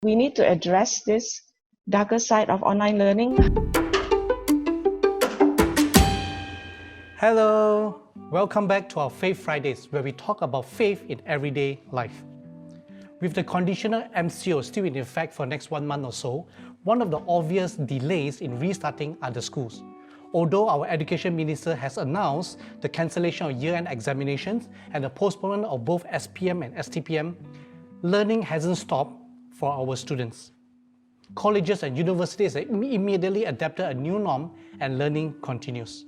We need to address this darker side of online learning. Hello! Welcome back to our Faith Fridays, where we talk about faith in everyday life. With the conditional MCO still in effect for next 1 month or so, one of the obvious delays in restarting are the schools. Although our Education Minister has announced the cancellation of year-end examinations and the postponement of both SPM and STPM, learning hasn't stopped for our students. Colleges and universities have immediately adapted a new norm and learning continues.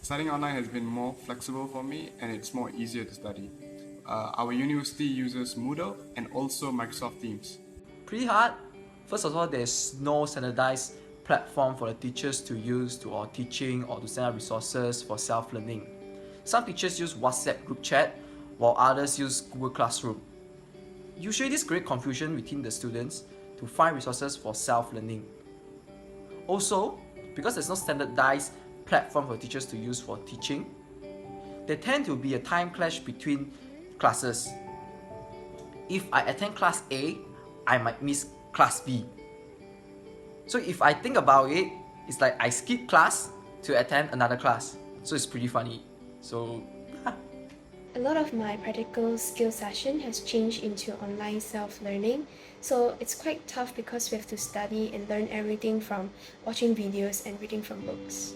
Studying online has been more flexible for me and it's more easier to study. Our university uses Moodle and also Microsoft Teams. Pretty hard. First of all, there's no standardized platform for the teachers to use or teaching or to send out resources for self-learning. Some teachers use WhatsApp group chat while others use Google Classroom. Usually this creates confusion between the students to find resources for self-learning. Also, because there's no standardized platform for teachers to use for teaching, there tend to be a time clash between classes. If I attend class A, I might miss class B. So if I think about it, it's like I skip class to attend another class. So it's pretty funny. So a lot of my practical skill session has changed into online self-learning. So it's quite tough because we have to study and learn everything from watching videos and reading from books.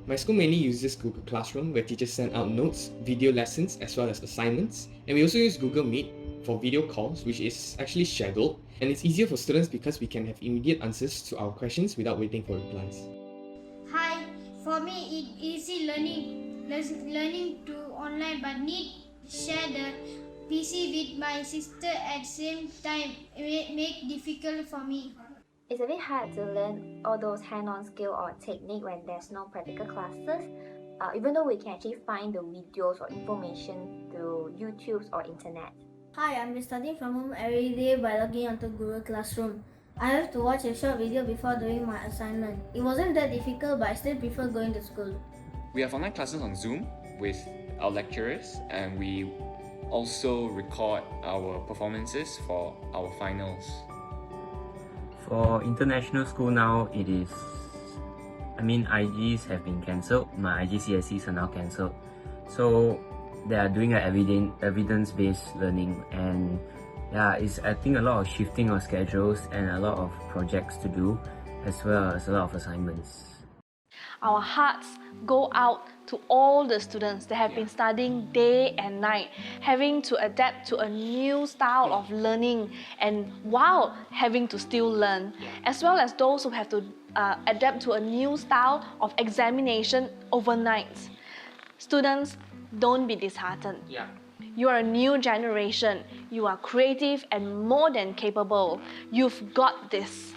My school mainly uses Google Classroom, where teachers send out notes, video lessons, as well as assignments. And we also use Google Meet for video calls, which is actually scheduled. And it's easier for students because we can have immediate answers to our questions without waiting for replies. Hi, for me it's easy learning to online, but need share the PC with my sister at same time. It make difficult for me. It's a bit hard to learn all those hand-on skill or technique when there's no practical classes, even though we can actually find the videos or information through YouTube or internet. Hi, I'm studying from home every day by logging onto Google Classroom. I have to watch a short video before doing my assignment. It wasn't that difficult, but I still prefer going to school. We have online classes on Zoom with our lecturers, and we also record our performances for our finals. For international school now, IGs have been cancelled. My IGCSEs are now cancelled. So they are doing evidence-based learning, and it's I think a lot of shifting of schedules and a lot of projects to do, as well as a lot of assignments. Our hearts go out to all the students that have been studying day and night, having to adapt to a new style of learning and while having to still learn, as well as those who have to adapt to a new style of examination overnight. Students, don't be disheartened. You are a new generation. You are creative and more than capable. You've got this.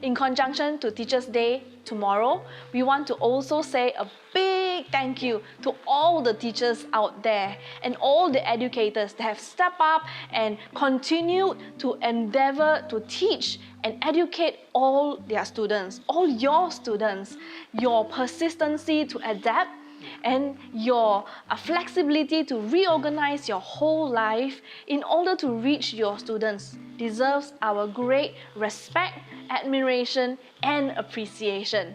In conjunction to Teachers' Day tomorrow, we want to also say a big thank you to all the teachers out there and all the educators that have stepped up and continued to endeavor to teach and educate all their students, all your students. Your persistency to adapt and your flexibility to reorganize your whole life in order to reach your students deserves our great respect, admiration, and appreciation.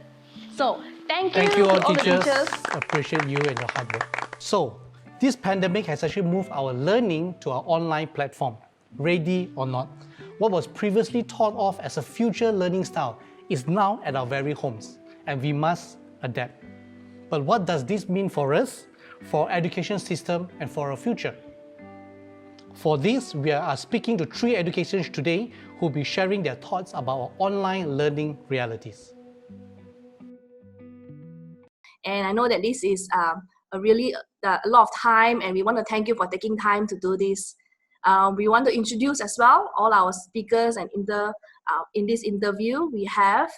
So, thank you all to teachers. all the teachers. Appreciate you and your hard work. So, this pandemic has actually moved our learning to our online platform. Ready or not, what was previously thought of as a future learning style is now at our very homes, and we must adapt. But what does this mean for us, for our education system, and for our future? For this, we are speaking to 3 educators today who will be sharing their thoughts about our online learning realities. And I know that this is a lot of time, and we want to thank you for taking time to do this. We want to introduce as well all our speakers, and in this interview, we have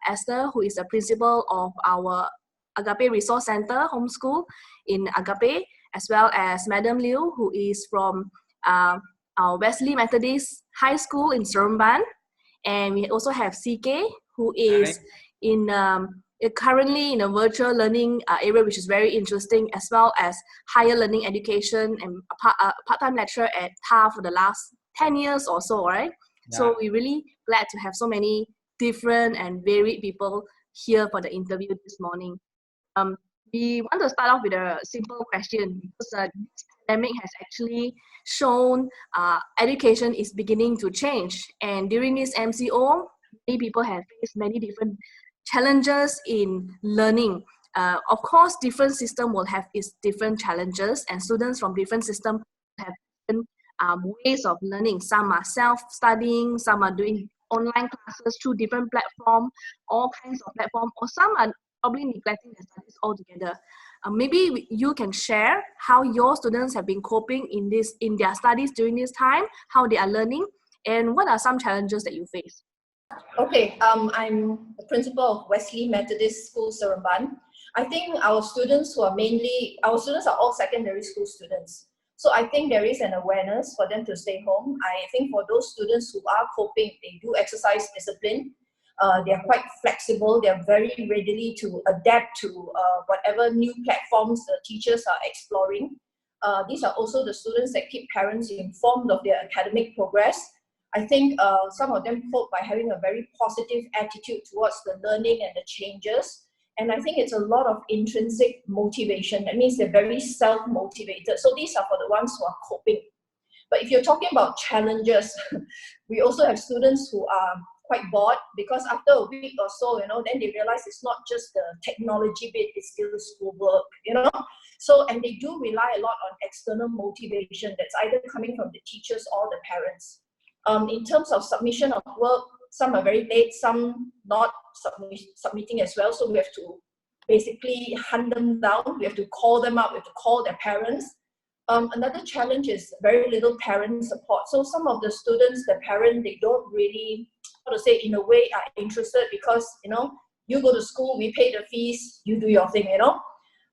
Esther, who is the principal of our Agape Resource Center Homeschool in Agape, as well as Madam Liu, who is from our Wesley Methodist High School in Seremban. And we also have CK, who is in currently in a virtual learning area, which is very interesting, as well as higher learning education and a part-time lecturer at TAF for the last 10 years or so, right? Yeah. So we're really glad to have so many different and varied people here for the interview this morning. We want to start off with a simple question because this pandemic has actually shown education is beginning to change. And during this MCO, many people have faced many different challenges in learning. Of course, different system will have its different challenges, and students from different systems have different ways of learning. Some are self-studying, some are doing online classes through different platforms, all kinds of platforms, or some are probably neglecting their studies altogether. Maybe you can share how your students have been coping in their studies during this time, how they are learning, and what are some challenges that you face. Okay, I'm the principal of Wesley Methodist School, Seremban. I think our students are all secondary school students. So I think there is an awareness for them to stay home. I think for those students who are coping, they do exercise discipline. They are quite flexible. They are very ready to adapt to whatever new platforms the teachers are exploring. These are also the students that keep parents informed of their academic progress. I think some of them cope by having a very positive attitude towards the learning and the changes. And I think it's a lot of intrinsic motivation. That means they're very self-motivated. So these are for the ones who are coping. But if you're talking about challenges, we also have students who are quite bored because after a week or so, then they realize it's not just the technology bit, it's still the schoolwork, So, and they do rely a lot on external motivation that's either coming from the teachers or the parents. In terms of submission of work, some are very late, some not submitting as well. So we have to basically hunt them down. We have to call them up. We have to call their parents. Another challenge is very little parent support. So some of the students, the parent, they don't really, in a way, are interested because, you go to school, we pay the fees, you do your thing,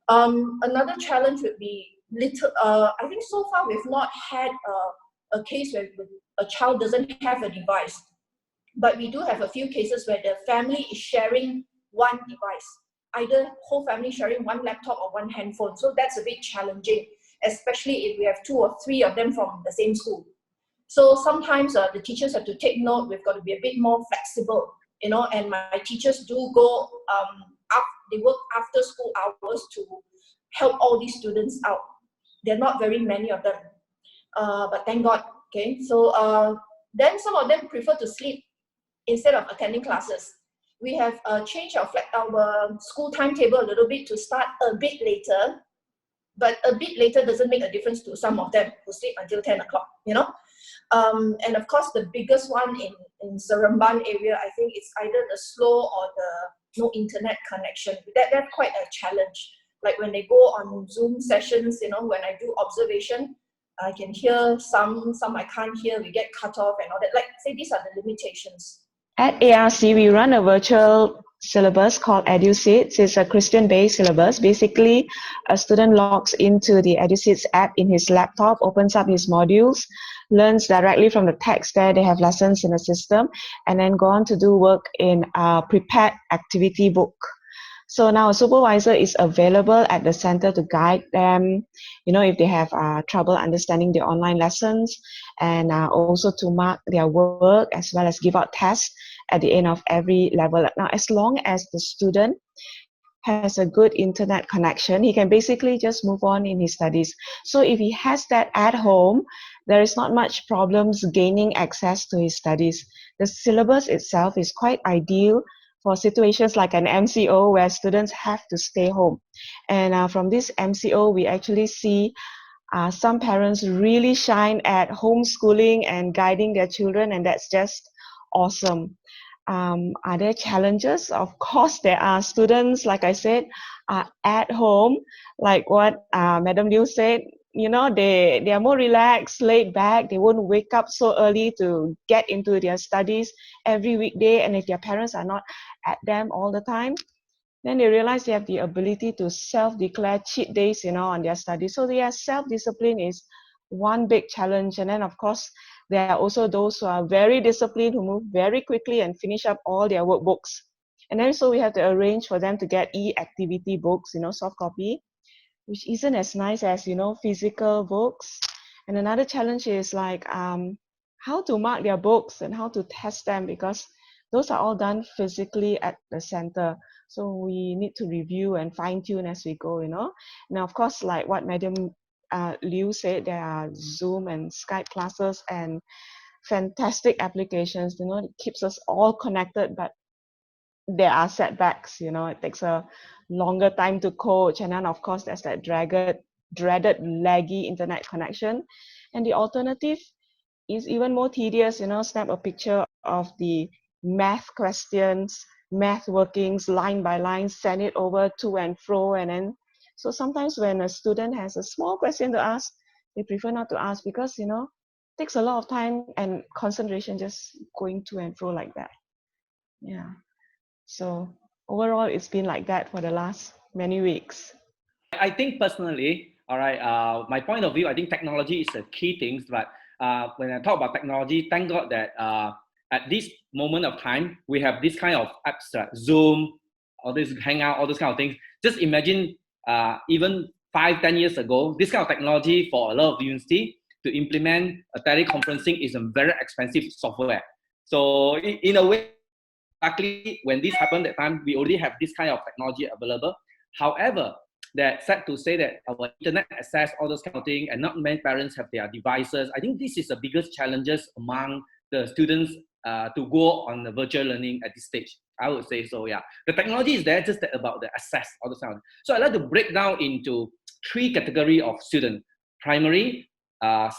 Another challenge would be I think so far we've not had a case where a child doesn't have a device. But we do have a few cases where the family is sharing one device, either whole family sharing one laptop or one handphone. So that's a bit challenging, especially if we have 2 or 3 of them from the same school. So sometimes the teachers have to take note. We've got to be a bit more flexible, and my teachers do go, they work after school hours to help all these students out. There are not very many of them, but thank God. Okay, so then some of them prefer to sleep instead of attending classes. We have changed our school timetable a little bit to start a bit later, but a bit later doesn't make a difference to some of them who sleep until 10 o'clock, And of course, the biggest one in Seremban area, I think it's either the slow or the no internet connection. That's quite a challenge. Like when they go on Zoom sessions, when I do observation, I can hear some I can't hear, we get cut off and all that. Like, say, these are the limitations. At ARC, we run a virtual syllabus called EduSeeds. It's a Christian-based syllabus. Basically, a student logs into the EduSeeds app in his laptop, opens up his modules, learns directly from the text there. They have lessons in the system, and then go on to do work in a prepared activity book. So now a supervisor is available at the center to guide them, if they have trouble understanding the online lessons, and also to mark their work as well as give out tests at the end of every level. Now, as long as the student has a good internet connection, he can basically just move on in his studies. So if he has that at home, there is not much problems gaining access to his studies. The syllabus itself is quite ideal for situations like an MCO where students have to stay home. And from this MCO, we actually see some parents really shine at homeschooling and guiding their children, and that's just awesome. Are there challenges? Of course, there are. Students, like I said, are at home, like what Madam Liu said. They are more relaxed, laid back. They won't wake up so early to get into their studies every weekday. And if their parents are not at them all the time, then they realize they have the ability to self-declare cheat days, on their studies. So their self-discipline is one big challenge. And then, of course, there are also those who are very disciplined, who move very quickly and finish up all their workbooks. And then so we have to arrange for them to get e-activity books, soft copy, which isn't as nice as, physical books. And another challenge is like how to mark their books and how to test them, because those are all done physically at the center. So we need to review and fine tune as we go, Now, of course, like what Madam Liu said, there are Zoom and Skype classes and fantastic applications, it keeps us all connected, but there are setbacks, it takes a longer time to coach. And then, of course, there's that dreaded laggy internet connection. And the alternative is even more tedious, snap a picture of the math questions, math workings, line by line, send it over to and fro. And then, so sometimes when a student has a small question to ask, they prefer not to ask because, it takes a lot of time and concentration just going to and fro like that. Yeah. So overall, it's been like that for the last many weeks. I think personally, all right, my point of view, I think technology is a key thing. But when I talk about technology, thank God that at this moment of time, we have this kind of apps like Zoom, all this Hangout, all those kind of things. Just imagine even 5-10 years ago, this kind of technology for a lot of university to implement a teleconferencing is a very expensive software. So in a way, luckily, when this happened that time, we already have this kind of technology available. However, that sad to say that our internet access, all those kind of things, and not many parents have their devices. I think this is the biggest challenges among the students to go on the virtual learning at this stage. I would say so, yeah. The technology is there, just about the access, all those kind of things. So I'd like to break down into 3 categories of students: primary,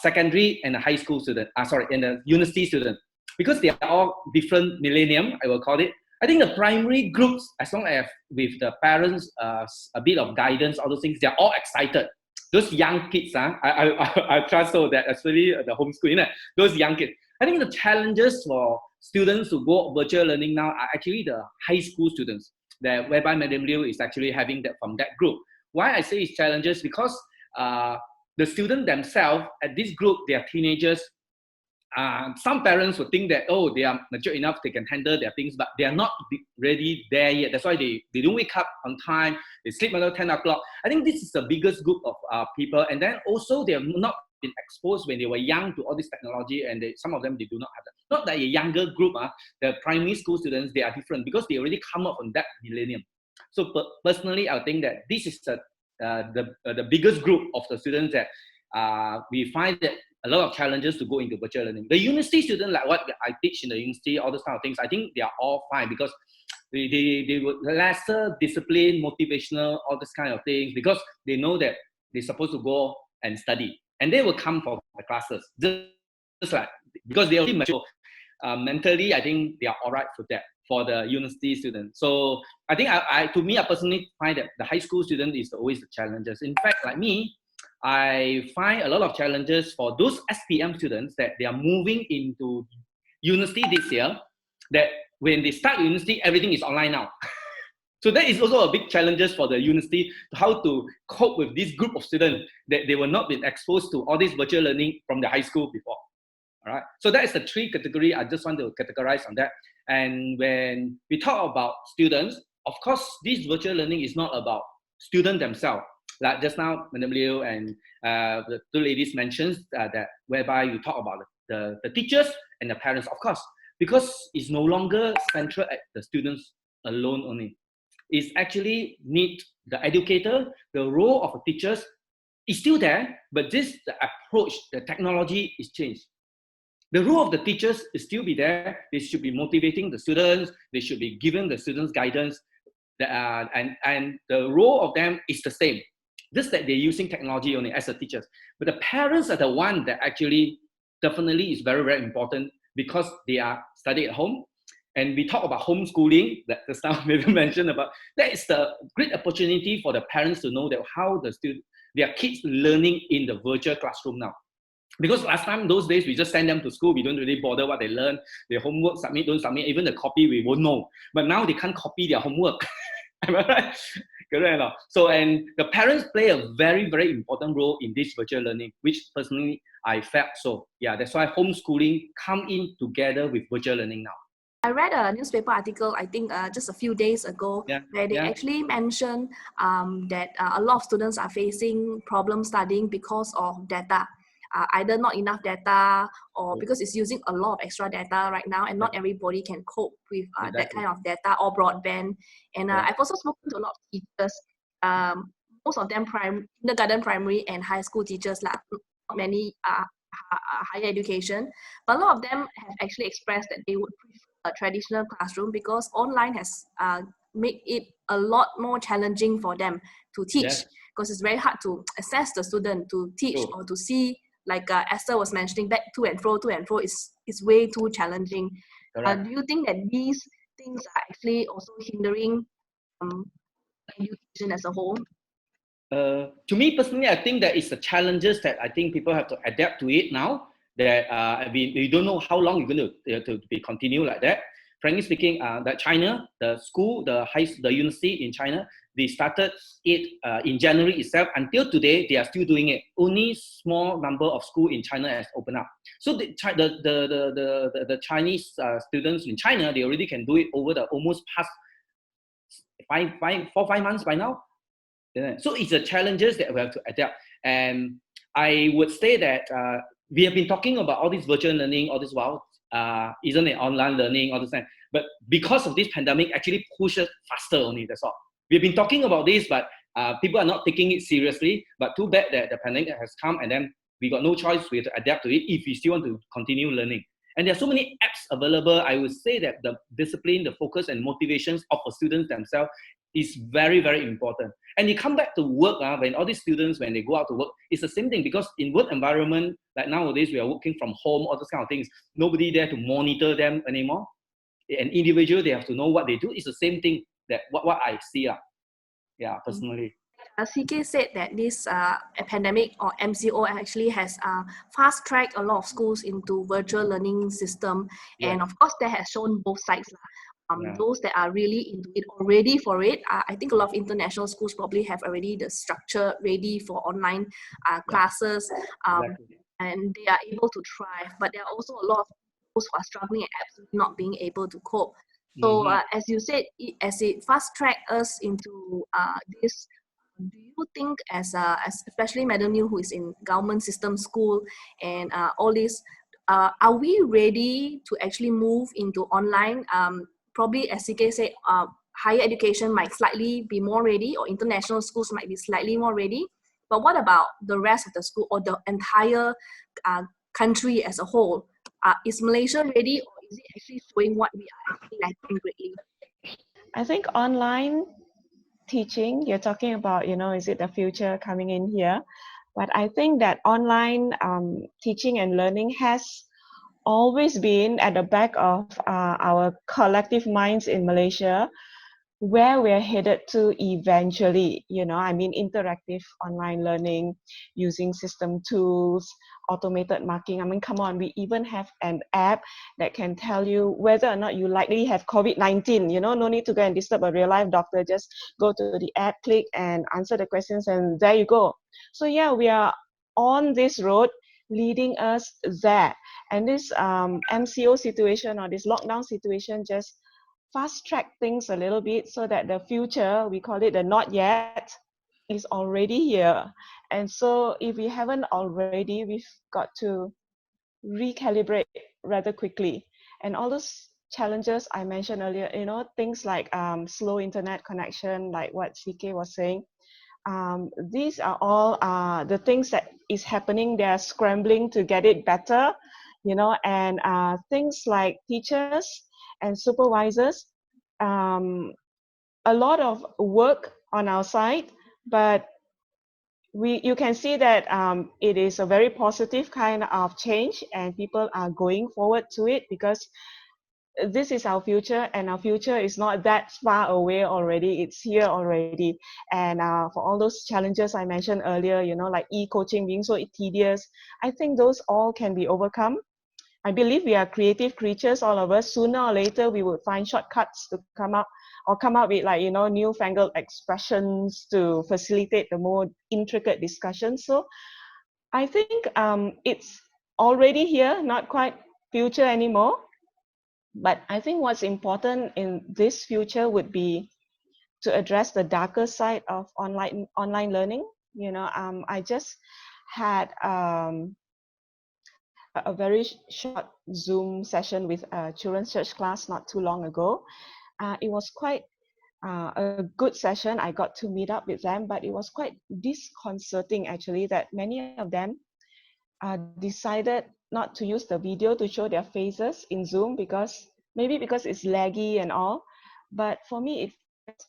secondary, and a high school student. And a university student. Because they are all different millennium, I will call it. I think the primary groups, as long as with the parents, a bit of guidance, all those things, they're all excited. Those young kids, I trust so that, especially the homeschooling, those young kids. I think the challenges for students who go virtual learning now are actually the high school students, whereby Madam Liu is actually having that from that group. Why I say it's challenges? Because the students themselves, at this group, they are teenagers. Some parents would think that, oh, they are mature enough, they can handle their things, but they are not ready there yet. That's why they don't wake up on time, they sleep until 10 o'clock. I think this is the biggest group of people. And then also they have not been exposed when they were young to all this technology, and some of them, they do not have that. Not that a younger group, the primary school students, they are different because they already come up from that millennium. So personally, I think that this is the biggest group of the students that we find that a lot of challenges to go into virtual learning. The university students, like what I teach in the university, all those kind of things, I think they are all fine because they were lesser discipline, motivational, all this kind of things, because they know that they're supposed to go and study. And they will come for the classes. Just like, because they are already mature. Mentally, I think they are all right for that, for the university students. So I think to me, I personally find that the high school student is always the challenges. In fact, like me, I find a lot of challenges for those SPM students that they are moving into university this year, that when they start university, everything is online now. So that is also a big challenges for the university, how to cope with this group of students that they were not been exposed to all this virtual learning from the high school before. All right. So that is the 3 category. I just want to categorize on that. And when we talk about students, of course, this virtual learning is not about students themselves. Like just now, Madam Liu and the 2 ladies mentioned that whereby you talk about the teachers and the parents, of course, because it's no longer central at the students alone only. It's actually need the educator, the role of the teachers is still there, but the approach, the technology is changed. The role of the teachers is still be there. They should be motivating the students. They should be giving the students guidance. And the role of them is the same. Just that they're using technology only as a teachers. But the parents are the one that actually definitely is very, very important because they are studying at home. And we talk about homeschooling, that the staff maybe mentioned about, that is the great opportunity for the parents to know that how their kids learning in the virtual classroom now. Because last time, those days, we just send them to school. We don't really bother what they learn. Their homework, submit, don't submit. Even the copy, we won't know. But now they can't copy their homework. Am I right? Correct. So, and the parents play a very, very important role in this virtual learning, which personally I felt so. Yeah, that's why homeschooling come in together with virtual learning now. I read a newspaper article, I think just a few days ago, where they actually mentioned that a lot of students are facing problems studying because of data. Either not enough data or because it's using a lot of extra data right now, and not everybody can cope with that kind of data or broadband. And I've also spoken to a lot of teachers, most of them kindergarten, primary, and high school teachers, not many higher education, but a lot of them have actually expressed that they would prefer a traditional classroom because online has made it a lot more challenging for them to teach, because it's very hard to assess the student to teach or to see, like Esther was mentioning, back to and fro is way too challenging. Do you think that these things are actually also hindering education as a whole? To me personally, I think that it's the challenges that I think people have to adapt to it now. That we don't know how long you're going to be continue like that. Frankly speaking, that China, the school, the university in China, they started it in January itself. Until today, they are still doing it. Only small number of school in China has opened up. So the Chinese students in China, they already can do it over the almost past 4-5 months by now. So it's the challenges that we have to adapt. And I would say that we have been talking about all this virtual learning, all this while, isn't it, online learning, all this time. But because of this pandemic, actually pushes faster only, that's all. We've been talking about this, but people are not taking it seriously. But too bad that the pandemic has come, and then we got no choice. We have to adapt to it if we still want to continue learning. And there are so many apps available. I would say that the discipline, the focus, and motivations of the students themselves is very, very important. And you come back to work, when all these students, when they go out to work, it's the same thing, because in work environment, like nowadays, we are working from home, all those kind of things, nobody there to monitor them anymore. An individual, they have to know what they do. It's the same thing that what I see, personally. CK said that this pandemic or MCO actually has fast-tracked a lot of schools into virtual learning system. And of course, that has shown both sides. Those that are really into it or ready for it, I think a lot of international schools probably have already the structure ready for online classes, and they are able to thrive. But there are also a lot of those who are struggling and absolutely not being able to cope. So as you said, as it fast-tracked us into this, do you think as especially Madam New, who is in government system school and all this, are we ready to actually move into online? Probably, as CK said, higher education might slightly be more ready, or international schools might be slightly more ready. But what about the rest of the school or the entire country as a whole? Is Malaysia ready, or is it actually showing what we are actually lacking greatly? I think online teaching, you're talking about, is it the future coming in here? But I think that online teaching and learning has always been at the back of our collective minds in Malaysia, where we're headed to eventually, interactive online learning, using system tools, automated marking. Come on, we even have an app that can tell you whether or not you likely have COVID-19, no need to go and disturb a real life doctor, just go to the app, click and answer the questions, and there you go. So yeah, we are on this road leading us there. And this MCO situation or this lockdown situation just fast track things a little bit, so that the future, we call it the not yet, is already here. And so if we haven't already, we've got to recalibrate rather quickly. And all those challenges I mentioned earlier, things like slow internet connection, like what CK was saying, these are all the things that is happening. They are scrambling to get it better, and things like teachers and supervisors, a lot of work on our side, but you can see that it is a very positive kind of change, and people are going forward to it, because this is our future, and our future is not that far away already. It's here already. And for all those challenges I mentioned earlier, like e-coaching being so tedious, I think those all can be overcome. I believe we are creative creatures, all of us. Sooner or later, we would find shortcuts to come up with, like, newfangled expressions to facilitate the more intricate discussions. So I think it's already here, not quite future anymore. But I think what's important in this future would be to address the darker side of online learning. I just had a very short Zoom session with a children's church class not too long ago. It was quite a good session. I got to meet up with them, but it was quite disconcerting actually that many of them decided not to use the video to show their faces in Zoom because because it's laggy and all. But for me, it's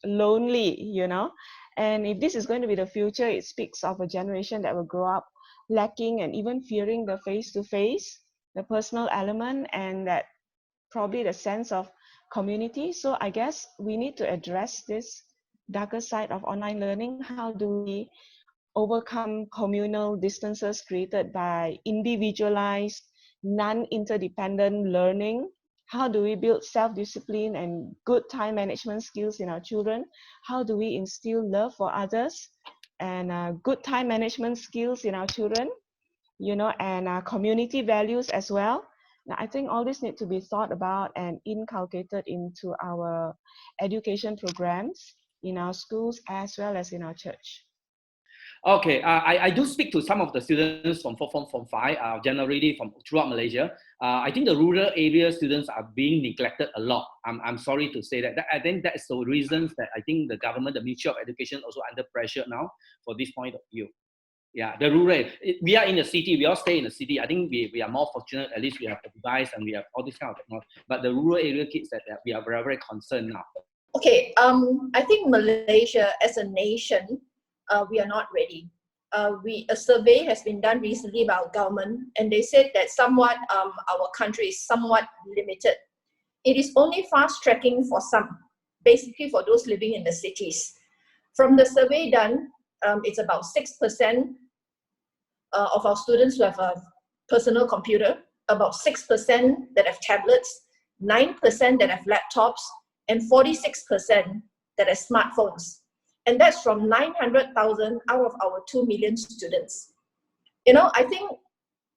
lonely, And if this is going to be the future, it speaks of a generation that will grow up lacking and even fearing the face-to-face, the personal element, and that probably the sense of community. So I guess we need to address this darker side of online learning. How do we overcome communal distances created by individualized, non-interdependent learning? How do we build self-discipline and good time management skills in our children? How do we instill love for others and good time management skills in our children, and community values as well? Now, I think all this need to be thought about and inculcated into our education programs in our schools as well as in our church. Okay, I do speak to some of the students from 4th form, form 5, generally from throughout Malaysia. I think the rural area students are being neglected a lot. I'm sorry to say that. I think that's the reasons that I think the government, the Ministry of Education also under pressure now for this point of view. Yeah, the rural, we are in the city, we all stay in the city. I think we are more fortunate, at least we have the device and we have all this kind of technology. But the rural area kids that we are very, very concerned now. Okay, I think Malaysia as a nation, we are not ready. A survey has been done recently by our government, and they said that somewhat our country is somewhat limited. It is only fast tracking for some, basically for those living in the cities. From the survey done, it's about 6% of our students who have a personal computer, about 6% that have tablets, 9% that have laptops, and 46% that have smartphones. And that's from 900,000 out of our 2 million students. I think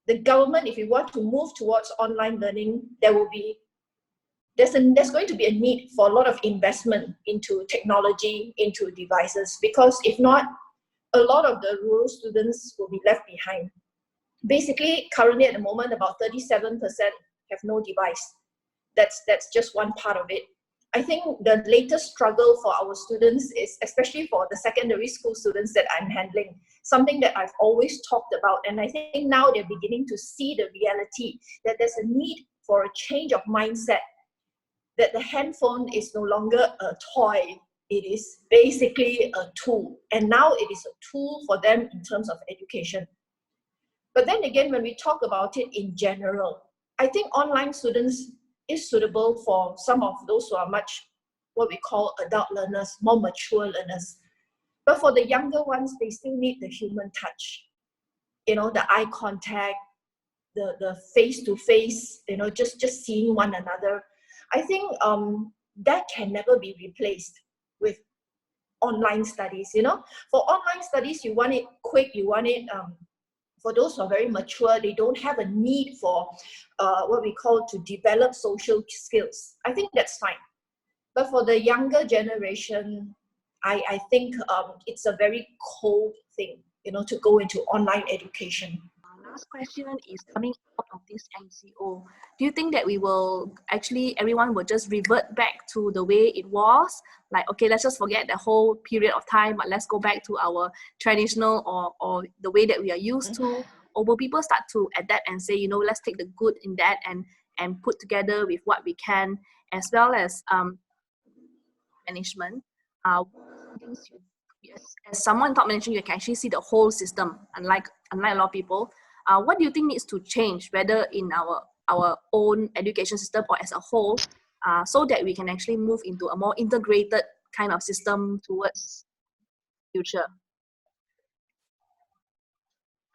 the government, if we want to move towards online learning, there's going to be a need for a lot of investment into technology, into devices, because if not, a lot of the rural students will be left behind. Basically, currently at the moment, about 37% have no device. That's just one part of it. I think the latest struggle for our students is, especially for the secondary school students that I'm handling, something that I've always talked about, and I think now they're beginning to see the reality that there's a need for a change of mindset, that the handphone is no longer a toy, it is basically a tool, and now it is a tool for them in terms of education. But then again, when we talk about it in general, I think online students is suitable for some of those who are much what we call adult learners, more mature learners. But for the younger ones, they still need the human touch, the eye contact, the face-to-face, just seeing one another. I think that can never be replaced with online studies. For online studies, you want it quick, you want it for those who are very mature, they don't have a need for what we call to develop social skills. I think that's fine. But for the younger generation, I think it's a very cold thing, to go into online education. Last question is coming out of this MCO. Do you think that everyone will just revert back to the way it was? Like, okay, let's just forget the whole period of time, but let's go back to our traditional or the way that we are used to? Or will people start to adapt and say, let's take the good in that and put together with what we can, as well as management? As someone in top management, you can actually see the whole system, unlike a lot of people. What do you think needs to change, whether in our own education system or as a whole, so that we can actually move into a more integrated kind of system towards future?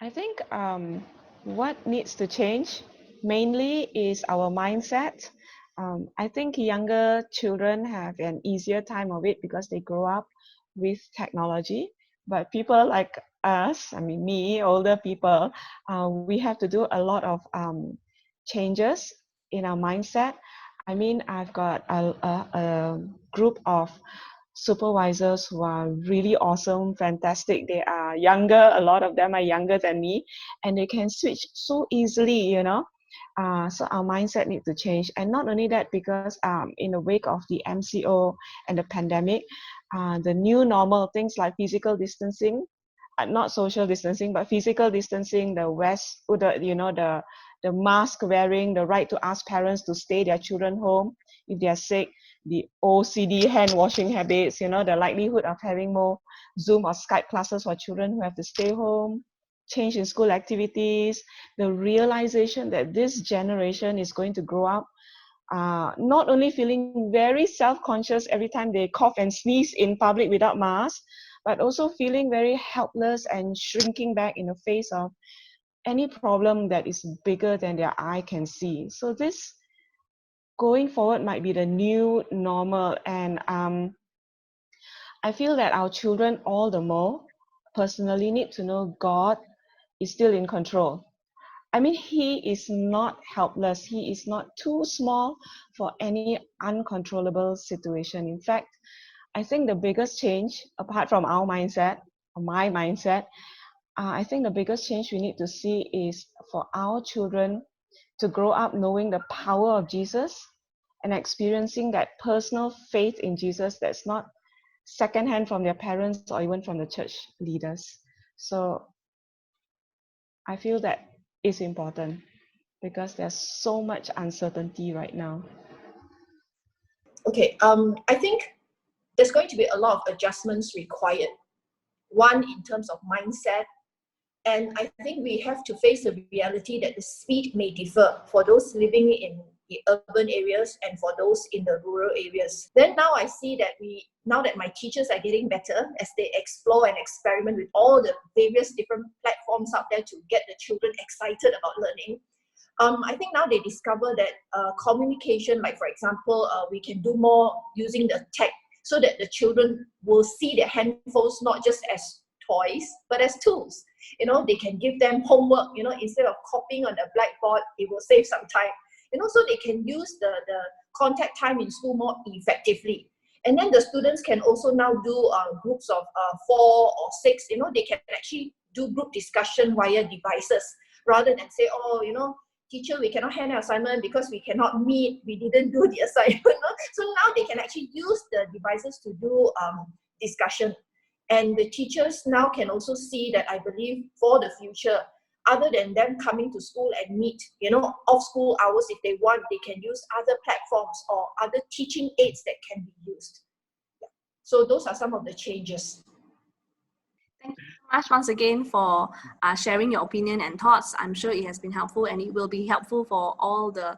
I think what needs to change mainly is our mindset. I think younger children have an easier time of it because they grow up with technology. But people like us, me, older people, we have to do a lot of changes in our mindset. I mean, I've got a group of supervisors who are really awesome, fantastic. They are younger, a lot of them are younger than me, and they can switch so easily, you know. So our mindset needs to change. And not only that, because in the wake of the MCO and the pandemic, the new normal things like physical distancing, not social distancing, but physical distancing, the mask wearing, the right to ask parents to stay their children home if they are sick, the OCD hand washing habits, you know, the likelihood of having more Zoom or Skype classes for children who have to stay home, change in school activities, the realization that this generation is going to grow up not only feeling very self-conscious every time they cough and sneeze in public without mask, but also feeling very helpless and shrinking back in the face of any problem that is bigger than their eye can see. So this going forward might be the new normal, and I feel that our children all the more personally need to know God is still in control. I mean, He is not helpless. He is not too small for any uncontrollable situation. In fact, I think the biggest change, apart from our mindset, or my mindset, I think the biggest change we need to see is for our children to grow up knowing the power of Jesus and experiencing that personal faith in Jesus that's not secondhand from their parents or even from the church leaders. So I feel that is important because there's so much uncertainty right now. Okay, I think there's going to be a lot of adjustments required. One, in terms of mindset, and I think we have to face the reality that the speed may differ for those living in the urban areas and for those in the rural areas. Then now I see that now that my teachers are getting better as they explore and experiment with all the various different platforms out there to get the children excited about learning. I think now they discover that communication, like for example, we can do more using the tech so that the children will see their handphones not just as toys, but as tools. You know, they can give them homework, you know, instead of copying on the blackboard, it will save some time. You know, so they can use the contact time in school more effectively. And then the students can also now do groups of 4 or 6, you know, they can actually do group discussion via devices rather than say, oh, you know, teacher, we cannot hand an assignment because we cannot meet, we didn't do the assignment. So now they can actually use the devices to do discussion. And the teachers now can also see that, I believe, for the future, other than them coming to school and meet, you know, off school hours if they want, they can use other platforms or other teaching aids that can be used. Yeah. So those are some of the changes. Thank you so much once again for sharing your opinion and thoughts. I'm sure it has been helpful and it will be helpful for all the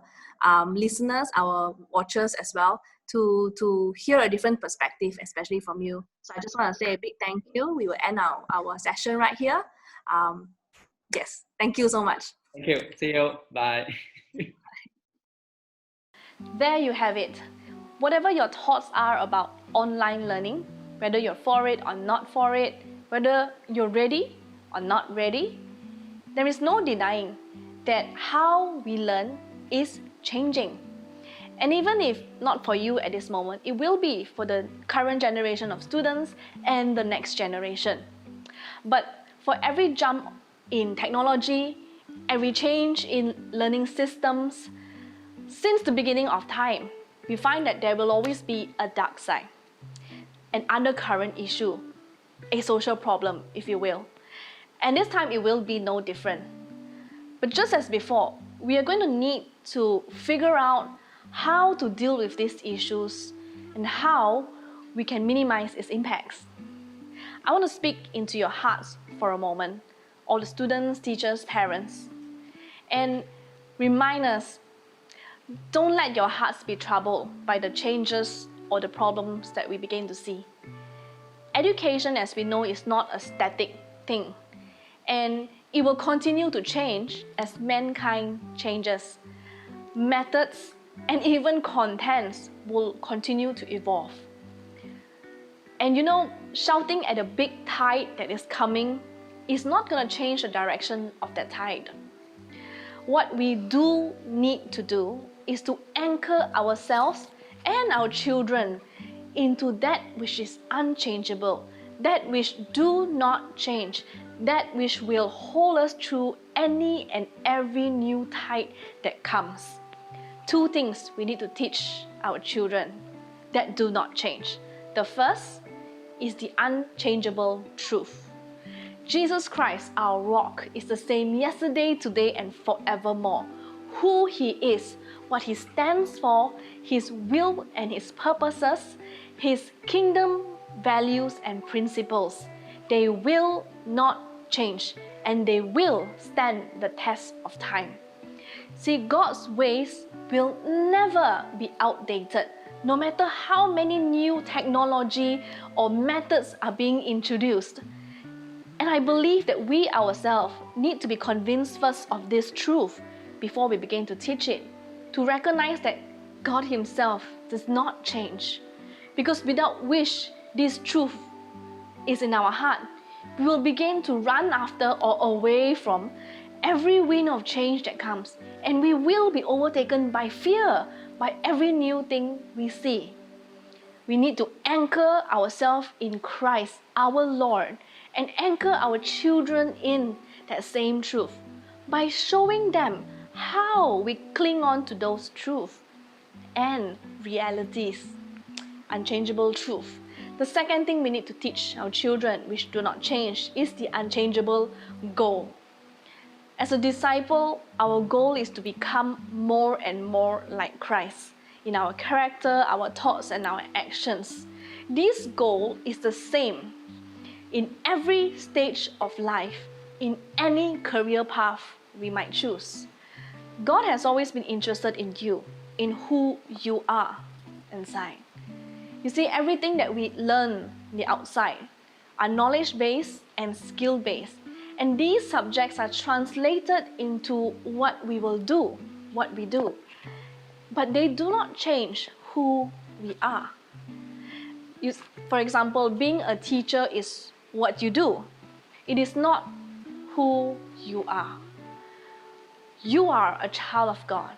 listeners, our watchers as well, to hear a different perspective, especially from you. So I just want to say a big thank you. We will end our session right here. Yes, thank you so much. Thank you. See you. Bye. There you have it. Whatever your thoughts are about online learning, whether you're for it or not for it, whether you're ready or not ready, there is no denying that how we learn is changing. And even if not for you at this moment, it will be for the current generation of students and the next generation. But for every jump in technology, every change in learning systems, since the beginning of time, we find that there will always be a dark side, an undercurrent issue, a social problem, if you will. And this time it will be no different. But just as before, we are going to need to figure out how to deal with these issues and how we can minimize its impacts. I want to speak into your hearts for a moment, all the students, teachers, parents, and remind us, don't let your hearts be troubled by the changes or the problems that we begin to see. Education, as we know, is not a static thing, and it will continue to change as mankind changes. Methods and even contents will continue to evolve. And you know, shouting at a big tide that is coming is not going to change the direction of that tide. What we do need to do is to anchor ourselves and our children into that which is unchangeable, that which do not change, that which will hold us through any and every new tide that comes. Two things we need to teach our children that do not change. The first is the unchangeable truth. Jesus Christ, our rock, is the same yesterday, today, and forevermore. Who He is, what He stands for, His will and His purposes, His kingdom values and principles, they will not change and they will stand the test of time. See, God's ways will never be outdated, no matter how many new technology or methods are being introduced. And I believe that we ourselves need to be convinced first of this truth before we begin to teach it, to recognize that God Himself does not change. Because without which this truth is in our heart, we will begin to run after or away from every wind of change that comes, and we will be overtaken by fear by every new thing we see. We need to anchor ourselves in Christ, our Lord, and anchor our children in that same truth by showing them how we cling on to those truths and realities, unchangeable truth. The second thing we need to teach our children, which do not change, is the unchangeable goal. As a disciple, our goal is to become more and more like Christ in our character, our thoughts, and our actions. This goal is the same in every stage of life, in any career path we might choose. God has always been interested in you, in who you are inside. You see, everything that we learn on the outside are knowledge-based and skill-based. And these subjects are translated into what we will do, what we do. But they do not change who we are. For example, being a teacher is what you do. It is not who you are. You are a child of God.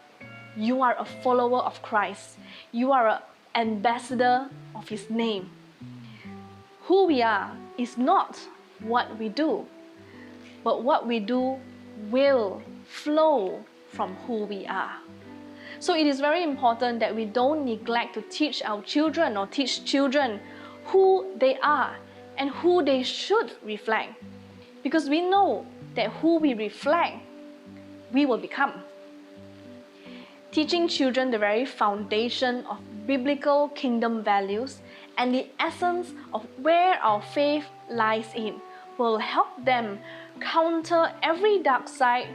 You are a follower of Christ. You are an ambassador of His name. Who we are is not what we do, but what we do will flow from who we are. So it is very important that we don't neglect to teach our children or teach children who they are and who they should reflect. Because we know that who we reflect, we will become. Teaching children the very foundation of biblical kingdom values and the essence of where our faith lies in will help them counter every dark side,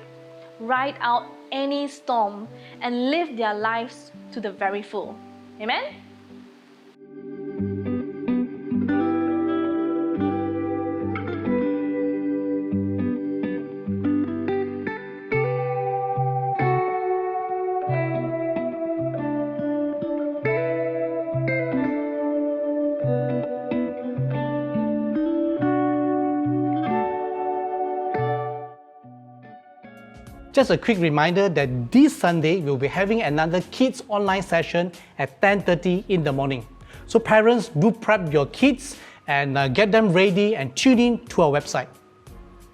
ride out any storm, and live their lives to the very full. Amen? Just a quick reminder that this Sunday we'll be having another kids online session at 10:30 in the morning. So parents, do prep your kids and get them ready and tune in to our website.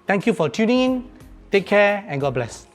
Thank you for tuning in. Take care and God bless.